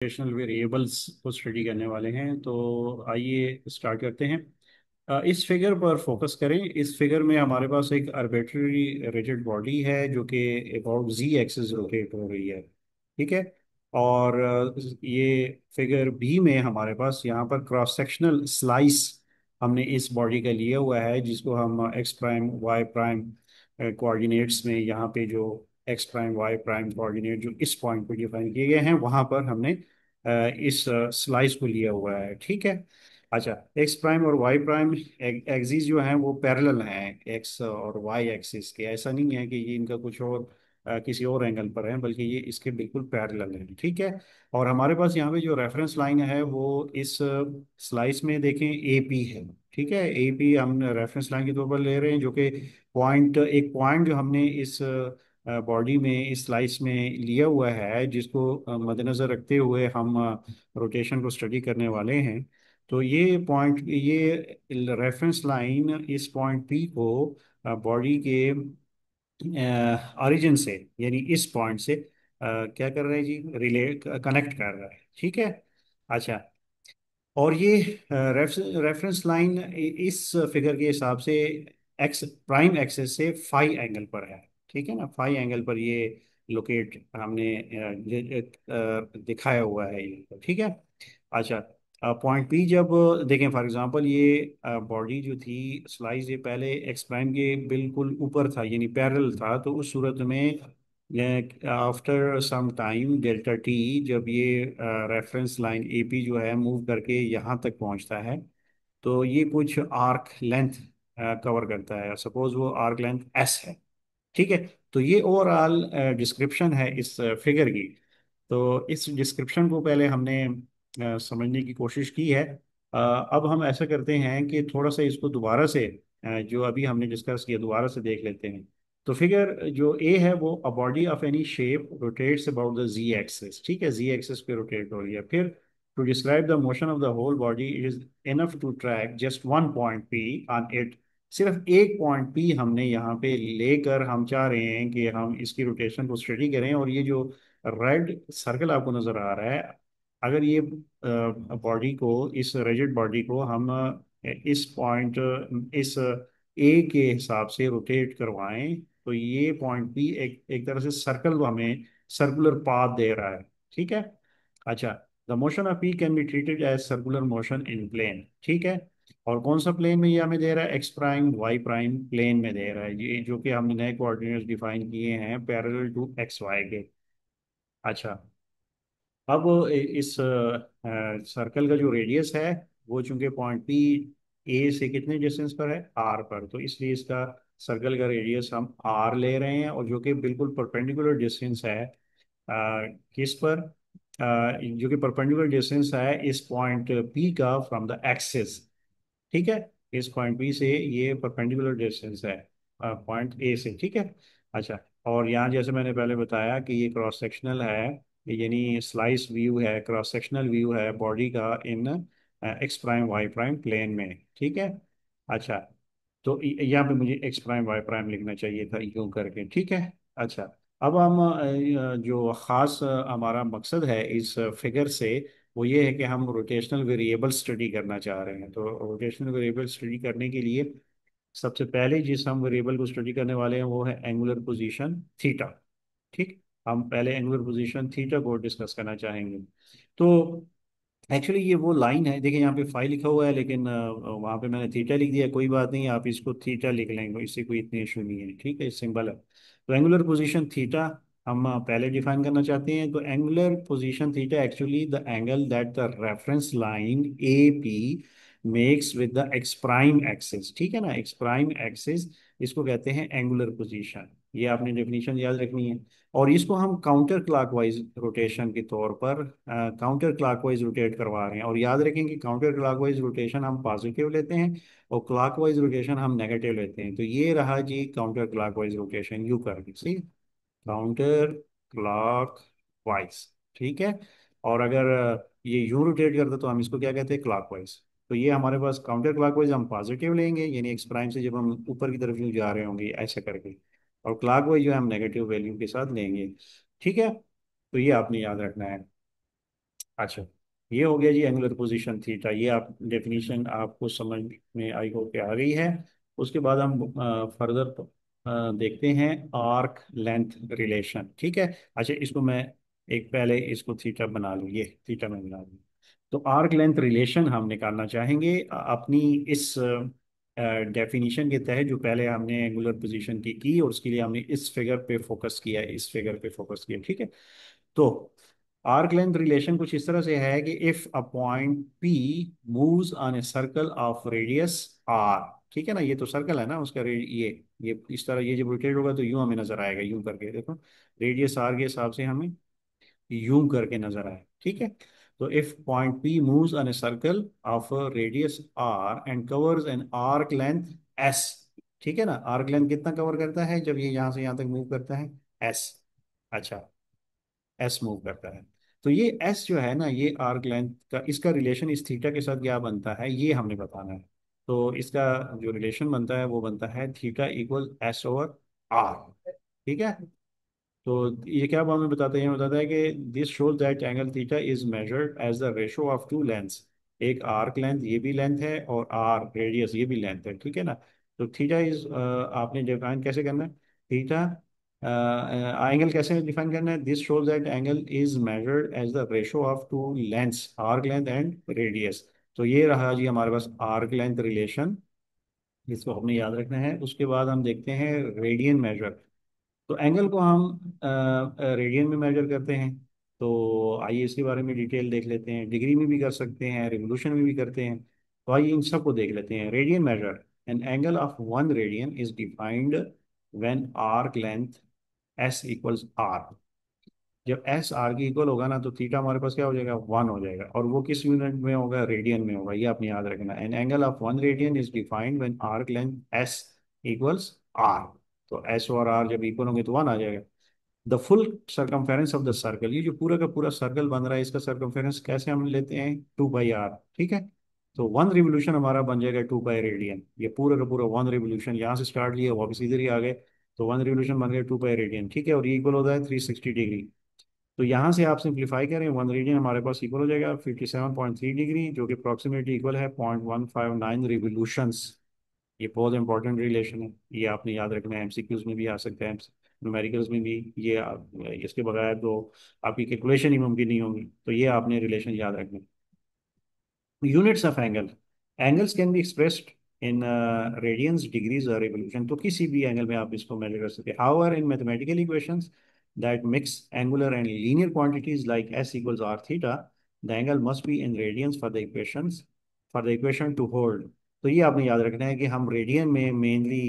Rotational variables को study करने वाले हैं। तो आइए स्टार्ट करते हैं। इस फिगर पर फोकस करें। इस फिगर में हमारे पास एक आर्बिट्ररी रिजिड बॉडी है जो कि अबाउट जी एक्सिस रोटेट हो रही है। ठीक है। और ये फिगर बी में हमारे पास यहाँ पर क्रॉस सेक्शनल स्लाइस हमने इस बॉडी का लिया हुआ है, जिसको हम X prime Y prime coordinates में यहाँ पे जो X prime Y prime coordinate जो इस पॉइंट पर डिफाइन किए गए हैं वहां पर हमने इस स्लाइस को लिया हुआ है। ठीक है। अच्छा, एक्स प्राइम और वाई प्राइम एक्सिस जो हैं वो पैरेलल हैं एक्स और वाई एक्सिस के। ऐसा नहीं है कि ये इनका कुछ और किसी और एंगल पर है, बल्कि ये इसके बिल्कुल पैरेलल हैं। ठीक है। और हमारे पास यहाँ पे जो रेफरेंस लाइन है वो इस स्लाइस में देखें ए पी है। ठीक है। ए पी हम रेफरेंस लाइन के तौर पर ले रहे हैं, जो कि एक पॉइंट जो हमने इस बॉडी में इस स्लाइस में लिया हुआ है, जिसको मद्देनजर रखते हुए हम रोटेशन को स्टडी करने वाले हैं। तो ये रेफरेंस लाइन इस पॉइंट पी को बॉडी के ओरिजिन से, यानी इस पॉइंट से क्या कर रहा है जी, रिलेट कनेक्ट कर रहा है। ठीक है। अच्छा, और ये रेफरेंस लाइन इस फिगर के हिसाब से एक्स प्राइम एक्सेस से फाई एंगल पर है। ठीक है ना, फाई एंगल पर ये लोकेट हमने दिखाया हुआ है ये। ठीक है। अच्छा, पॉइंट पी जब देखें फॉर एग्जांपल, ये बॉडी जो थी स्लाइस, ये पहले एक्स प्राइम के बिल्कुल ऊपर था, यानी पैरेलल था। तो उस सूरत में after some time delta T, जब ये रेफरेंस लाइन एपी जो है मूव करके यहाँ तक पहुँचता है, तो ये कुछ आर्क लेंथ कवर करता है। सपोज वो आर्क लेंथ एस है। ठीक है। तो ये ओवरऑल डिस्क्रिप्शन है इस फिगर की। तो इस डिस्क्रिप्शन को पहले हमने समझने की कोशिश की है। अब हम ऐसा करते हैं कि थोड़ा सा इसको दोबारा से जो अभी हमने डिस्कस किया दोबारा से देख लेते हैं। तो फिगर जो ए है वो a body of any shape rotates about the Z axis. ठीक है, जी एक्सिस पे रोटेट हो रही है। फिर to describe the motion of the whole body it is enough to track just one point P on it. सिर्फ एक point P हमने यहाँ पे लेकर हम चाह रहे हैं कि हम इसकी रोटेशन को स्टडी करें। और ये जो रेड सर्कल आपको नजर आ रहा है, अगर ये बॉडी को, इस रिजिड बॉडी को हम इस पॉइंट, इस ए के हिसाब से रोटेट करवाएं, तो ये पॉइंट बी एक एक तरह से सर्कल हमें सर्कुलर पाथ दे रहा है। ठीक है। अच्छा, the motion of P can be treated as circular motion in plane. ठीक है। और कौन सा प्लेन में ये हमें दे रहा है? X prime Y prime plane में दे रहा है ये, जो कि हमने नए कोऑर्डिनेट्स डिफाइन किए हैं पैरेलल टू एक्स वाई के। अच्छा, अब इस सर्कल का जो रेडियस है वो चूंकि पॉइंट पी ए से कितने डिस्टेंस पर है, आर पर, तो इसलिए इसका सर्कल का रेडियस हम आर ले रहे हैं, और जो कि बिल्कुल परपेंडिकुलर डिस्टेंस है किस पर, जो कि परपेंडिकुलर डिस्टेंस है इस पॉइंट पी का फ्रॉम द एक्सिस। ठीक है। इस पॉइंट बी से ये परपेंडिकुलर डिस्टेंस है पॉइंट ए से। ठीक है। अच्छा, और यहाँ जैसे मैंने पहले बताया कि ये क्रॉस सेक्शनल है, यानी स्लाइस व्यू है, क्रॉस सेक्शनल व्यू है बॉडी का in X prime Y prime plane में। ठीक है। अच्छा, तो यहाँ पे मुझे एक्स प्राइम वाई प्राइम लिखना चाहिए था यूं करके। ठीक है। अच्छा, अब हम जो ख़ास हमारा मकसद है इस फिगर से, वो ये है कि हम रोटेशनल वेरिएबल स्टडी करना चाह रहे हैं। तो रोटेशनल वेरिएबल स्टडी करने के लिए सबसे पहले जिस हम वेरिएबल को स्टडी करने वाले हैं वो है एंगुलर पोजीशन थीटा। ठीक। हम पहले एंगुलर पोजीशन थीटा को डिस्कस करना चाहेंगे। तो एक्चुअली ये वो लाइन है, देखिए यहाँ पे फाइव लिखा हुआ है, लेकिन वहाँ पे मैंने थीटा लिख दिया। कोई बात नहीं, आप इसको थीटा लिख लेंगे, इससे कोई इतनी इशू नहीं है। ठीक है, सिंबल है। तो एंगुलर पोजीशन थीटा हम पहले डिफाइन करना चाहते हैं। तो angular position theta actually the angle that the reference line A P makes with the ex prime axis. ठीक है ना, एक्स प्राइम एक्सिस, इसको कहते हैं एंगुलर पोजीशन। ये आपने डेफिनेशन याद रखनी है। और इसको हम काउंटर क्लॉकवाइज रोटेशन के तौर पर काउंटर क्लॉकवाइज रोटेट करवा रहे हैं। और याद रखें कि काउंटर क्लॉकवाइज रोटेशन हम पॉजिटिव लेते हैं और क्लॉकवाइज रोटेशन हम नेगेटिव लेते हैं। तो ये रहा जी काउंटर क्लॉकवाइज रोटेशन, यू करके सी, काउंटर क्लॉक वाइज। ठीक है। और अगर ये यूं रोटेट करता तो हम इसको क्या कहते हैं, क्लॉकवाइज। तो ये हमारे पास काउंटर क्लॉकवाइज हम पॉजिटिव लेंगे, यानी एक्स प्राइम से जब हम ऊपर की तरफ यूं जा रहे होंगे ऐसे करके। और क्लॉकवाइज जो है हम नेगेटिव वैल्यू के साथ लेंगे। ठीक है। तो ये आपने याद रखना है। अच्छा, ये हो गया जी एंगुलर पोजीशन थीटा। ये आप डेफिनेशन आपको समझ में आई हो के आ गई है। उसके बाद हम फर्दर देखते हैं आर्क लेंथ रिलेशन। ठीक है। अच्छा, इसको मैं एक पहले इसको थीटा बना लूँ, ये थीटा में बना लूँ। तो आर्क लेंथ रिलेशन हम निकालना चाहेंगे अपनी इस डेफिनेशन के तहत जो पहले हमने एंगुलर पोजीशन की और उसके लिए हमने इस फिगर पे फोकस किया, इस फिगर पे फोकस किया। ठीक है। तो आर्क लेंथ रिलेशन कुछ इस तरह से है कि if a point P moves on a circle of radius R. ठीक है ना, ये तो सर्कल है ना उसका ये इस तरह ये जब रोटेट होगा तो यूं हमें नजर आएगा, यूं करके देखो। रेडियस आर के हिसाब से हमें यूं करके नजर आए। ठीक है। तो if point P moves on a circle of radius R and covers an arc length S. ठीक है ना, आर्क लेंथ कितना कवर करता है जब ये यहां से यहां तक मूव करता है? एस। अच्छा, एस मूव करता है। तो ये एस जो है ना, ये आर्क लेंथ का इसका रिलेशन इस थीटा के साथ क्या बनता है ये हमने बताना है। तो इसका जो रिलेशन बनता है वो बनता है theta equal S over R. ठीक है। तो ये क्या हमें बताता है? ये बताता है कि this shows that angle theta is measured as the ratio of two lengths. एक आर्क लेंथ ये भी लेंथ है और आर रेडियस ये भी लेंथ है। ठीक है ना। तो थीटा इज आपने डिफाइन कैसे करना है? थीटा एंगल कैसे डिफाइन करना है? This shows that angle is measured as the ratio of two lengths, arc length and radius. तो ये रहा जी हमारे पास आर्क लेंथ रिलेशन, जिसको हमने याद रखना है। उसके बाद हम देखते हैं रेडियन मेजर। तो एंगल को हम रेडियन में मेजर करते हैं। तो आइए इसके बारे में डिटेल देख लेते हैं। डिग्री में भी कर सकते हैं, रिवोल्यूशन में भी करते हैं। तो आइए इन सबको देख लेते हैं। Radian measure, an angle of 1 radian is defined when arc length S equals R. जब एस आर की इक्वल होगा ना तो थीटा हमारे पास क्या हो जाएगा? 1 हो जाएगा। और वो किस यूनिट में होगा? रेडियन में होगा। ये आपने याद रखना। An angle of 1 radian is defined when arc length S equals R. तो एस और आर जब इक्वल होंगे तो 1 आ जाएगा। The full circumference of the circle, ये जो पूरा का पूरा सर्कल बन रहा है इसका सर्कमफेरेंस कैसे हम लेते हैं? 2 पाई आर। ठीक है। तो 1 रिवोल्यूशन हमारा बन जाएगा 2 पाई रेडियन। ये पूरा का पूरा 1 रिवोल्यूशन यहाँ से स्टार्ट लिया वापस इधर ही आ गए। तो 1 रिवोल्यूशन बन गया 2 पाई रेडियन। ठीक है। और ये इक्वल होता है 360 डिग्री। तो यहाँ से आप सिंप्लीफाई करें, 1 रेडियन हमारे पास इक्वल हो जाएगा 57.3 डिग्री, जो कि अप्रॉक्सीमेटली इक्वल है 0.159 रिवोल्यूशंस। ये बहुत इंपॉर्टेंट रिलेशन है, ये आपने याद रखना है। एमसीक्यूज में भी आ सकता है, न्यूमेरिकल्स में भी। ये इसके बगैर तो आपकी कैलकुलेशन ही मुमकिन नहीं होगी। तो ये आपने रिलेशन याद रखना है। Units of angle, angles can be expressed in radiance, degrees और रिवोल्यूशन। तो किसी भी एंगल में आप इसको मेजर कर सकते हैं। However in mathematical equations that mix angular and linear quantities like s equals r theta, the angle must be in radians for the equation to hold। तो ये आपने याद रखना है कि हम रेडियन में मेनली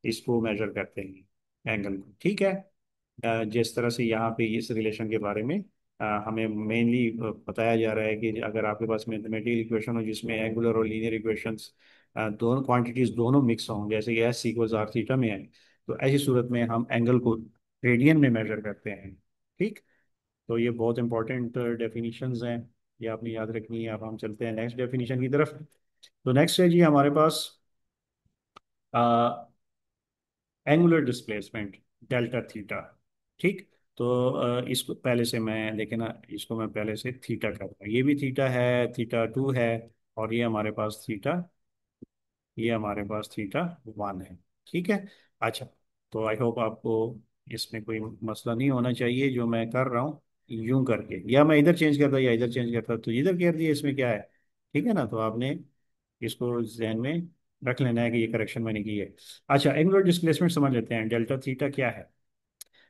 इसको मेजर करते हैं एंगल को। ठीक है। जिस तरह से यहाँ पे इस रिलेशन के बारे में हमें मेनली बताया जा रहा है कि अगर आपके पास मैथमेटिकल इक्वेशन हो जिसमें एंगुलर और लीनियर इक्वेशंस दोनों क्वांटिटीज दोनों मिक्स हों, जैसे कि एस इक्वल्स आर थीटा में है, तो ऐसी सूरत में हम एंगल को रेडियन में मेजर करते हैं। ठीक। तो ये बहुत इंपॉर्टेंट डेफिनेशंस हैं, ये आपने याद रखनी है। अब हम चलते हैं नेक्स्ट डेफिनेशन की तरफ। तो नेक्स्ट है जी हमारे पास एंगुलर डिस्प्लेसमेंट डेल्टा थीटा। ठीक। तो इसको पहले से मैं लेकिन इसको मैं पहले से थीटा कर रहा हूँ। ये भी थीटा है, थीटा 2 है। और ये हमारे पास थीटा 1 है। ठीक है। अच्छा, तो आई होप आपको इसमें कोई मसला नहीं होना चाहिए जो मैं कर रहा हूँ यूं करके, या मैं इधर चेंज करता या इधर चेंज करता तो इधर कर दिया, इसमें क्या है? ठीक है ना। तो आपने इसको जहन में रख लेना है कि ये करेक्शन मैंने की है। अच्छा, एंगुलर डिस्प्लेसमेंट समझ लेते हैं। डेल्टा थीटा क्या है?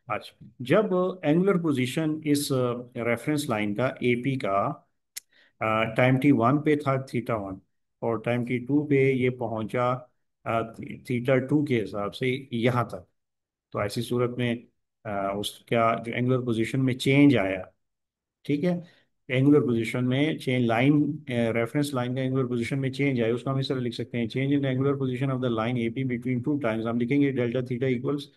अच्छा, जब एंगुलर पोजीशन इस रेफरेंस लाइन का एपी का टाइम t1 पे था थीटा 1, और टाइम t2 पे ये पहुंचा थीटा 2 के हिसाब से यहाँ तक। तो ऐसी सूरत में उसका जो एंगुलर पोजीशन में चेंज आया। ठीक है। एंगुलर पोजीशन में चेंज लाइन, रेफरेंस लाइन का एंगुलर पोजीशन में चेंज आया, उसको हम इस तरह लिख सकते हैं। Change in angular position of the line AP between two times, हम लिखेंगे delta theta equals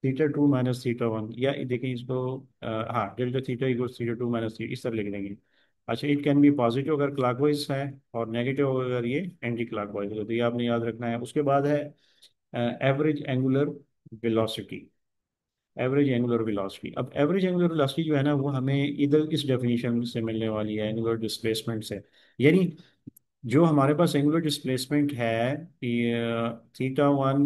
theta 2 minus theta 1। या देखें इसको हाँ, delta theta equals theta 2 minus theta, इस तरह लिख देंगे। अच्छा, इट कैन बी पॉजिटिव अगर क्लॉकवाइज है, और नेगेटिव अगर ये एंटी क्लॉकवाइज है। तो ये आपने याद रखना है। उसके बाद है average angular velocity. Average angular velocity. अब एवरेज एंगुलर वेलोसिटी जो है ना वो हमें इधर इस डेफिनेशन से मिलने वाली है, एंगुलर डिस्प्लेसमेंट से। यानी जो हमारे पास एंगुलर डिस्प्लेसमेंट है, ये थीटा वन,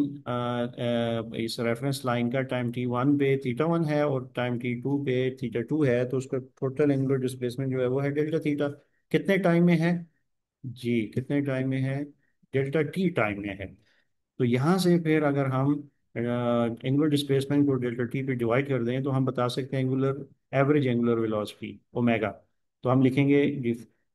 इस रेफरेंस लाइन का टाइम टी वन पे थीटा वन है और टाइम टी टू पे थीटा टू है, तो उसका टोटल एंगुलर डिस्प्लेसमेंट जो है वो है डेल्टा थीटा। कितने टाइम में है? जी, कितने टाइम में है? डेल्टा टी टाइम में है। तो यहाँ से फिर अगर हम एंगुलर डिस्प्लेसमेंट को डेल्टा टी पे डिवाइड कर दें तो हम बता सकते हैं angular average angular velocity omega. तो हम लिखेंगे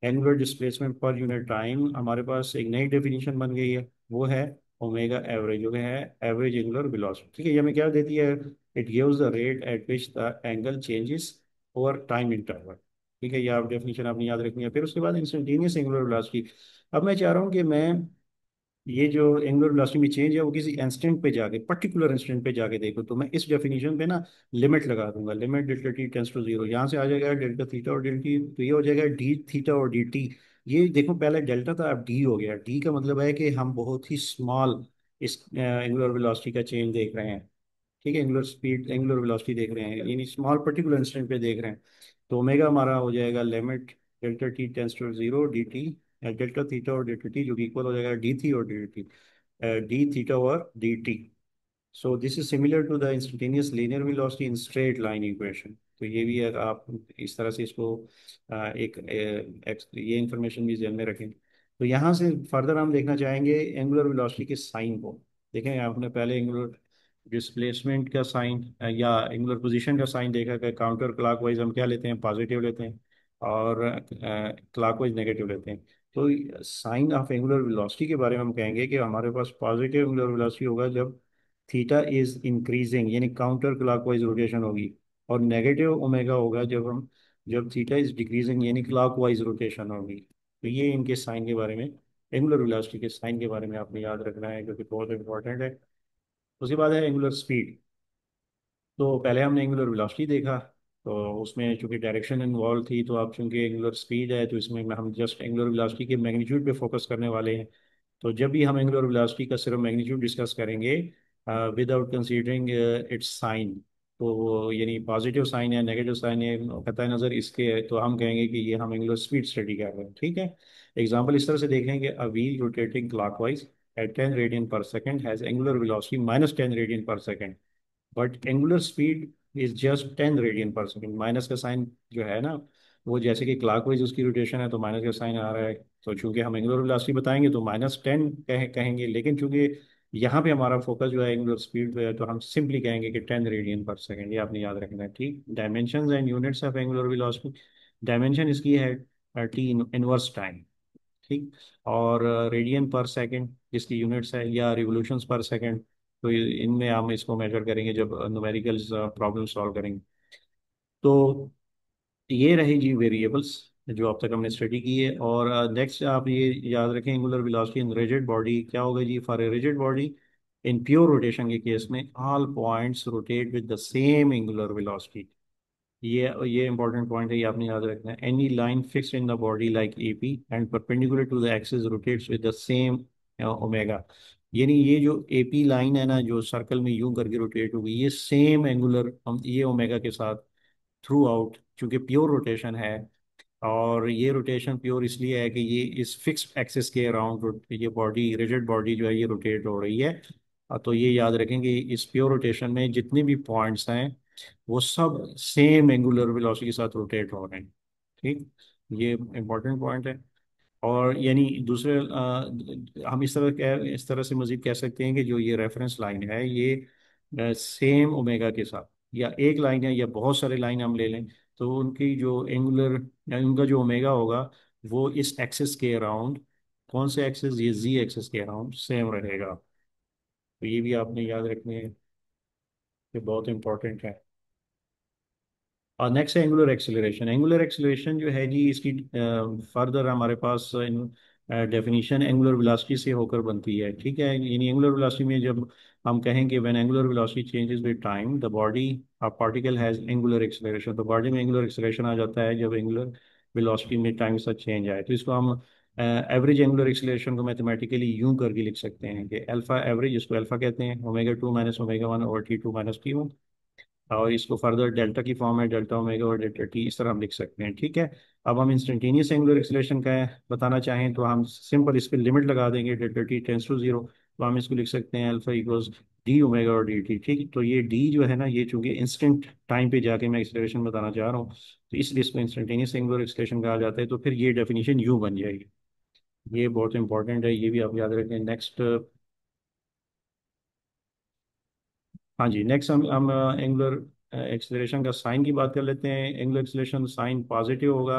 angular displacement per unit time, हमारे पास एक नई डेफिनेशन बन गई है, वो है ओमेगा एवरेज, जो है एवरेज एंगुलर वेलोसिटी। ठीक है, ये हमें क्या देती है? It gives the rate at which the angle changes over time interval. ठीक है, ये आप डेफिनेशन आपने याद रखनी है। फिर उसके बाद इंस्टेंटेनियस एंगुलर वेलोसिटी। अब मैं चाह रहा हूँ कि मैं ये जो एंगुलर वेलोसिटी में चेंज है वो किसी इंस्टेंट पे जाके, पर्टिकुलर इंस्टेंट पे जाके देखो, तो मैं इस डेफिनेशन पे ना लिमिट लगा दूंगा, limit delta T tends to zero. यहाँ से आ जाएगा डेल्टा थीटा और डेल्टा टी, तो ये हो जाएगा डी थीटा और डी टी। ये देखो, पहले डेल्टा था अब डी हो गया। डी का मतलब है कि हम बहुत ही स्मॉल इस एंगुलर वेलोसिटी का चेंज देख रहे हैं। ठीक है, एंगुलर स्पीड एंगुलर वेलोसिटी देख रहे हैं, यानी स्मॉल पर्टिकुलर इंस्टेंट पे देख रहे हैं। तो ओमेगा हमारा हो जाएगा limit delta T tends to zero D T, delta theta और डेल्टा टी, जो कि इक्वल हो जाएगा डी थी और डी टी, डी थीटा और D T. So this is similar to the instantaneous linear velocity in straight line equation. तो ये भी है, आप इस तरह से इसको ये इंफॉर्मेशन भी ध्यान में रखें। तो यहाँ से फर्दर हम देखना चाहेंगे एंगुलर वेलोसिटी के साइन को। देखें, आपने पहले एंगुलर डिस्प्लेसमेंट का साइन या एंगुलर पोजीशन का साइन देखा कि काउंटर क्लॉकवाइज हम क्या लेते हैं? पॉजिटिव लेते हैं, और क्लॉकवाइज नेगेटिव लेते हैं। तो साइन ऑफ एंगुलर वेलोसिटी के बारे में हम कहेंगे कि हमारे पास पॉजिटिव एंगुलर वेलोसिटी होगा जब थीटा इज इंक्रीजिंग, यानी काउंटर क्लॉकवाइज रोटेशन होगी। और नेगेटिव ओमेगा होगा जब थीटा इज डिक्रीजिंग, यानी क्लॉकवाइज रोटेशन होगी। तो ये इनके साइन के बारे में, एंगुलर वेलोसिटी के साइन के बारे में आपने याद रखना है, क्योंकि बहुत इंपॉर्टेंट है। उसके बाद है एंगुलर स्पीड। तो पहले हमने एंगुलर वेलोसिटी देखा, तो उसमें चूंकि डायरेक्शन इन्वॉल्व थी, तो अब चूंकि एंगुलर स्पीड है तो इसमें हम जस्ट एंगुलर वेलोसिटी के मैग्नीट्यूड पे फोकस करने वाले हैं। तो जब भी हम एंगुलर वेलोसिटी का सिर्फ मैग्नीट्यूड डिस्कस करेंगे विदाउट कंसीडरिंग इट्स साइन, तो वो यानी पॉजिटिव साइन है नेगेटिव साइन है कतई नज़र इसके है, तो हम कहेंगे कि ये हम एंगुलर स्पीड स्टडी कर रहे हैं। ठीक है, एग्जांपल इस तरह से देखेंगे, a wheel rotating clockwise at 10 radian per second has angular velocity minus 10 radian per second, but angular speed is just 10 radian per second. Minus का साइन जो है ना, वो जैसे कि क्लॉकवाइज उसकी रोटेशन है तो माइनस का साइन आ रहा है, तो चूंकि हम एंगुलर वेलोसिटी बताएंगे तो -10 कहेंगे, लेकिन चूंकि यहाँ पे हमारा फोकस जो है एंगुलर स्पीड पे है, तो हम सिंपली कहेंगे कि 10 रेडियन पर सेकंड। ये आपने याद रखना है। ठीक, dimension and units of angular velocity. Dimension इसकी है टी इनवर्स टाइम। ठीक, और रेडियन पर सेकंड जिसकी यूनिट्स है, या रिवोल्यूशंस पर सेकंड। तो इनमें हम इसको मेजर करेंगे जब न्यूमेरिकल्स प्रॉब्लम सॉल्व करेंगे। तो ये रही जी वेरिएबल्स जो अब तक हमने स्टडी की है। और नेक्स्ट आप ये याद रखें, angular velocity in rigid body क्या होगा जी? For a rigid body in pure rotation के केस में all points rotate with the same angular velocity. ये इंपॉर्टेंट पॉइंट है, ये आपने याद रखना है। Any line fixed in the body like AP and perpendicular to the axis rotates with the same omega. यानी ये जो एपी लाइन है ना, जो सर्कल में यूं करके रोटेट होगी, ये सेम एंगुलर हम ये ओमेगा के साथ थ्रू आउट, चूंकि प्योर रोटेशन है। और ये रोटेशन प्योर इसलिए है कि ये इस फिक्स्ड एक्सिस के अराउंड ये बॉडी, रिजिड बॉडी जो है ये रोटेट हो रही है। तो ये याद रखेंगे, इस प्योर रोटेशन में जितने भी पॉइंट्स हैं वो सब सेम एंगुलर वेलोसिटी के साथ रोटेट हो रहे हैं। ठीक, ये इंपॉर्टेंट पॉइंट है। और यानी दूसरे हम इस तरह से मजीद कह सकते हैं कि जो ये रेफरेंस लाइन है ये सेम ओमेगा के साथ, या एक लाइन है या बहुत सारे लाइन हम ले लें, तो उनकी जो एंगुलर उनका जो ओमेगा होगा वो इस एक्सिस के अराउंड, कौन से एक्सिस? ये जी एक्सिस के अराउंड सेम रहेगा। तो ये भी आपने याद रखने हैं, ये बहुत इंपॉर्टेंट है। और नेक्स्ट है एंगुलर एक्सेलरेशन। एंगुलर एक्सेलरेशन जो है जी, इसकी फर्दर हमारे पास डेफिनेशन एंगुलर वेलोसिटी से होकर बनती है। ठीक है, यानी एंगुलर वेलोसिटी में जब हम कहेंगे when angular velocity changes with time the body of particle has angular acceleration, तो बॉडी में एंगुलर एक्सेलरेशन आ जाता है जब एंगुलर वेलोसिटी में टाइम के साथ चेंज आए। तो इसको हम एवरेज एंगुलर एक्सेलरेशन को मैथमेटिकली यूं करके लिख सकते हैं कि अल्फा एवरेज, इसको अल्फा कहते हैं, omega two minus omega one over T two minus T one. और इसको फर्दर डेल्टा की फॉर्म है, डेल्टा ओमेगा और डेल्टा टी, इस तरह हम लिख सकते हैं। ठीक है। अब हम इंस्टेंटेनियस एंगुलर एक्सीलरेशन का बताना चाहें तो हम सिंपल इस पर लिमिट लगा देंगे, delta T tends to zero. तो हम इसको लिख सकते हैं अल्फा इक्वल्स डी ओमेगा और डी टी। ठीक, तो ये डी जो है ना, ये चूंकि इंस्टेंट टाइम पे जाके मैं एक्सीलरेशन बताना चाह रहा हूँ, तो इसलिए इसको इंस्टेंटेनियस एंगुलर एक्सीलरेशन कहा जाता है। तो फिर ये डेफिनेशन यू बन जाएगी। ये बहुत इंपॉर्टेंट है, ये भी आप याद रखें। नेक्स्ट, हाँ जी, नेक्स्ट हम एंगुलर एक्सेलरेशन का साइन की बात कर लेते हैं। एंगुलर एक्सेलरेशन साइन पॉजिटिव होगा,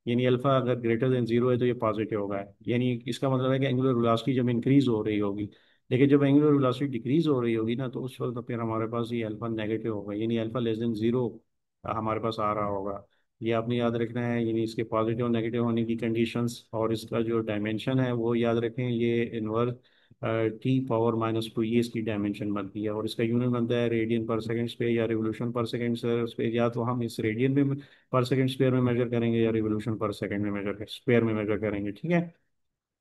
यानी अल्फा अगर ग्रेटर देन जीरो है तो ये पॉजिटिव होगा। यानी इसका मतलब है कि एंगुलर वेलोसिटी जब इंक्रीज हो रही होगी, लेकिन जब एंगुलर वेलोसिटी डिक्रीज हो रही होगी ना, तो उस वक्त फिर हमारे पास ये अल्फा नेगेटिव होगा, यानी अल्फा लेस देन जीरो हमारे पास आ रहा होगा। ये आपने याद रखना है, यानी इसके पॉजिटिव और नेगेटिव होने की कंडीशंस, और इसका जो डायमेंशन है वो याद रखें, ये inverse T power minus two, ये इसकी डायमेंशन बनती है। और इसका यूनिट बनता है रेडियन पर सेकंड स्क्वायर या रिवोल्यूशन पर सेकंड स्क्वायर। या तो हम इस रेडियन में पर सेकंड स्क्वायर में मेजर करेंगे या रिवोल्यूशन पर सेकंड में मेजर स्क्वायर में मेजर करेंगे। ठीक है।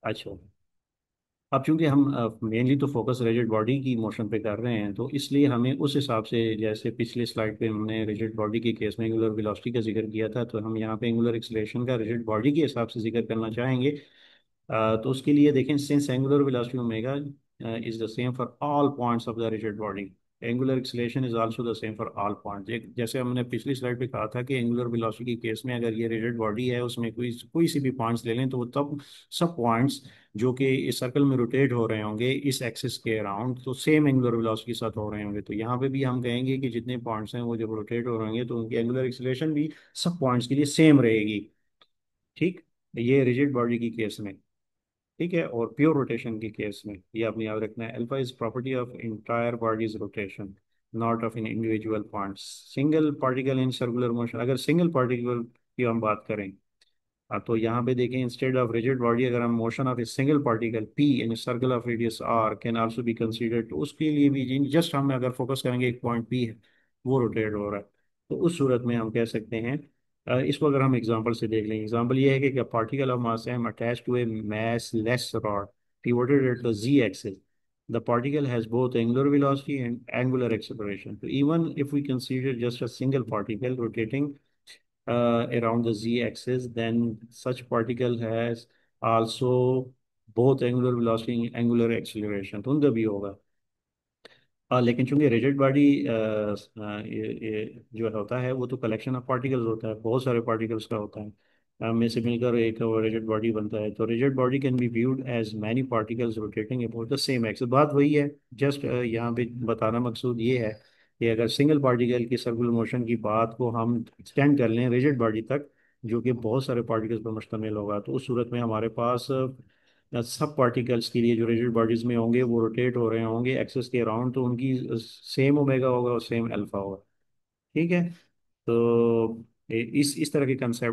अच्छा, अब चूंकि हम मेनली तो फोकस रिजिड बॉडी की मोशन पे कर रहे हैं, तो इसलिए हमें उस हिसाब से, जैसे पिछले स्लाइड पे हमने रिजिड बॉडी के केस में एंगुलर वेलोसिटी का जिक्र किया था, तो हम यहाँ पे एंगुलर एक्सेलरेशन का रिजिड बॉडी के हिसाब से जिक्र करना चाहेंगे। तो उसके लिए देखें, since angular velocity omega is the same for all points of the rigid body, angular acceleration is also the same for all points. जैसे हमने पिछली स्लाइड पे कहा था कि एंगुलर वेलोसिटी के केस में अगर ये रिजिड बॉडी है, उसमें कोई कोई सी भी पॉइंट्स ले लें, तो वो तब सब पॉइंट्स जो कि इस सर्कल में रोटेट हो रहे होंगे इस एक्सिस के अराउंड, तो सेम एंगुलर वेलोसिटी के साथ हो रहे होंगे। तो यहाँ पे भी हम कहेंगे कि जितने पॉइंट्स हैं वो जब रोटेट हो रहे होंगे, तो उनकी एंगुलर एक्सेलरेशन भी सब पॉइंट्स के लिए सेम रहेगी। ठीक, ये रिजिड बॉडी की केस में। ठीक है। और प्योर रोटेशन के केस में ये आपने याद रखना है, alpha is property of entire bodies rotation, not of in individual points. Single particle in circular motion, अगर सिंगल पार्टिकल की हम बात करें, तो यहाँ पे देखें, इंस्टेड ऑफ रिजिड बॉडी, अगर हम motion of a single particle P in circle of radius R can also be considered, तो उसके लिए भी जस्ट हम अगर फोकस करेंगे एक पॉइंट पी है, वो रोटेट हो रहा है, तो उस सूरत में हम कह सकते हैं, इसको अगर हम एग्जांपल से देख लें, एग्जांपल ये है कि particle of mass M attach to a mass less rod pivoted at the z axis, the particle has both angular velocity and angular acceleration. So even if we consider just a single particle rotating around the z-axis, then such particle has also both angular velocity and angular acceleration, तो उनका भी होगा। लेकिन चूंकि rigid body ये जो होता है वो तो कलेक्शन ऑफ पार्टिकल्स होता है, बहुत सारे पार्टिकल्स का होता है, में से मिलकर एक रिजिड बॉडी बनता है। तो rigid body can be viewed as many particles rotating about the same axis. बात वही है, जस्ट यहाँ पे बताना मकसूद ये है कि अगर सिंगल पार्टिकल की सर्कुलर मोशन की बात को हम एक्सटेंड कर लें रिजिड बॉडी तक, जो कि बहुत सारे पार्टिकल्स पर मुश्तमिल होगा, तो उस सूरत में हमारे पास सब पार्टिकल्स के लिए जो रिजिड बॉडीज में होंगे वो रोटेट हो रहे होंगे एक्सिस के अराउंड, तो उनकी सेम ओमेगा होगा और सेम अल्फा होगा। ठीक है। तो इस तरह के कंसेप्ट